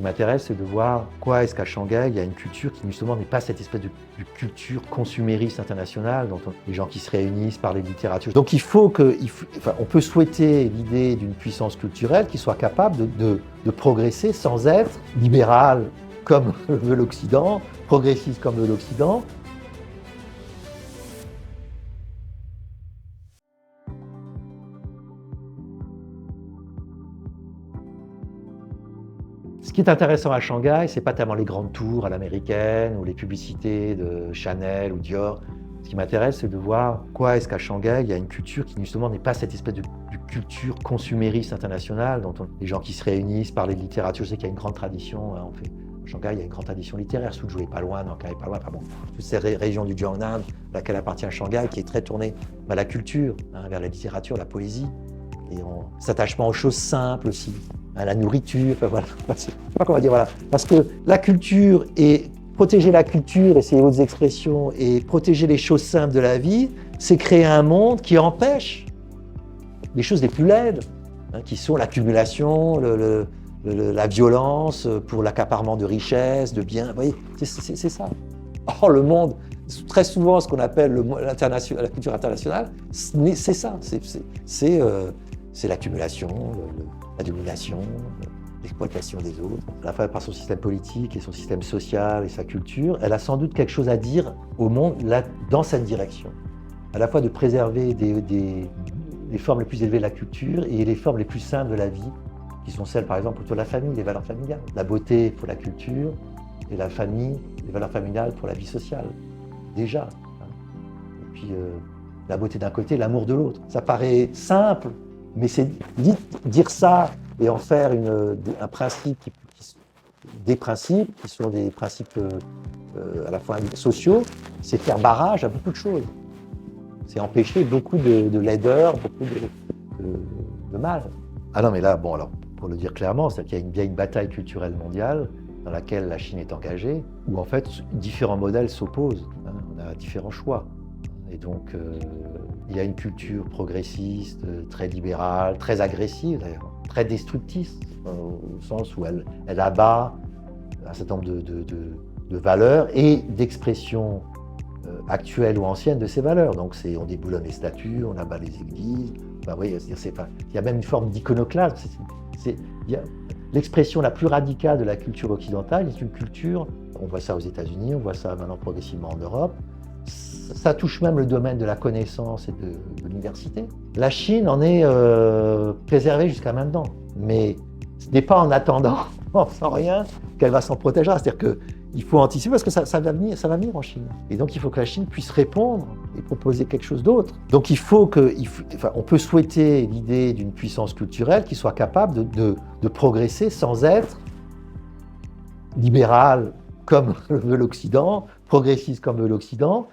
qui m'intéresse, c'est de voir quoi est-ce qu'à Shanghai, il y a une culture qui justement n'est pas cette espèce de culture consumériste internationale, dont les gens qui se réunissent par les littératures. Donc on peut souhaiter l'idée d'une puissance culturelle qui soit capable de progresser sans être libérale comme veut l'Occident, progressiste comme veut l'Occident. Ce qui est intéressant à Shanghai, c'est pas tellement les grandes tours à l'américaine ou les publicités de Chanel ou Dior. Ce qui m'intéresse, c'est de voir quoi est-ce qu'à Shanghai, il y a une culture qui justement n'est pas cette espèce de culture consumériste internationale, dont les gens qui se réunissent par les littératures. Je sais qu'il y a une grande tradition, hein, à Shanghai, il y a une grande tradition littéraire. Suzhou est pas loin, Nankai est pas loin. Enfin bon, toute cette région du Jiangnan, à laquelle appartient Shanghai, qui est très tournée vers la culture, hein, vers la littérature, la poésie, et cet attachement aux choses simples aussi. À la nourriture, enfin voilà, je sais pas comment dire, voilà. Parce que la culture et protéger la culture et ses hautes expressions et protéger les choses simples de la vie, c'est créer un monde qui empêche les choses les plus laides, hein, qui sont l'accumulation, la violence pour l'accaparement de richesses, de biens. Vous voyez, c'est ça. Or, le monde, très souvent, ce qu'on appelle la culture internationale, c'est ça. C'est l'accumulation, la domination, l'exploitation des autres. À la fois par son système politique et son système social et sa culture, elle a sans doute quelque chose à dire au monde là, dans cette direction. À la fois de préserver les formes les plus élevées de la culture et les formes les plus simples de la vie, qui sont celles, par exemple, autour de la famille, les valeurs familiales. La beauté pour la culture et la famille, les valeurs familiales pour la vie sociale, déjà. Hein. Et puis, la beauté d'un côté, l'amour de l'autre. Ça paraît simple, mais c'est dire ça et en faire un principe, des principes qui sont des principes à la fois sociaux, c'est faire barrage à beaucoup de choses. C'est empêcher beaucoup de laideur, beaucoup de mal. Ah non, mais là, bon, alors, pour le dire clairement, c'est qu'il y a une bataille culturelle mondiale dans laquelle la Chine est engagée, où en fait, différents modèles s'opposent. Hein, on a différents choix. Et donc, il y a une culture progressiste, très libérale, très agressive d'ailleurs, très destructrice, au sens où elle abat un certain nombre de valeurs et d'expressions actuelles ou anciennes de ces valeurs. Donc, on déboulonne les statues, on abat les églises. Enfin, oui, il y a même une forme d'iconoclasme. L'expression la plus radicale de la culture occidentale est une culture, on voit ça aux États-Unis, on voit ça maintenant progressivement en Europe. Ça touche même le domaine de la connaissance et de l'université. La Chine en est préservée jusqu'à maintenant, mais ce n'est pas en attendant, sans rien, qu'elle va s'en protéger. C'est-à-dire qu'il faut anticiper parce que ça va venir en Chine. Et donc il faut que la Chine puisse répondre et proposer quelque chose d'autre. Donc on peut souhaiter l'idée d'une puissance culturelle qui soit capable de progresser sans être libérale comme veut l'Occident, progressiste comme veut l'Occident,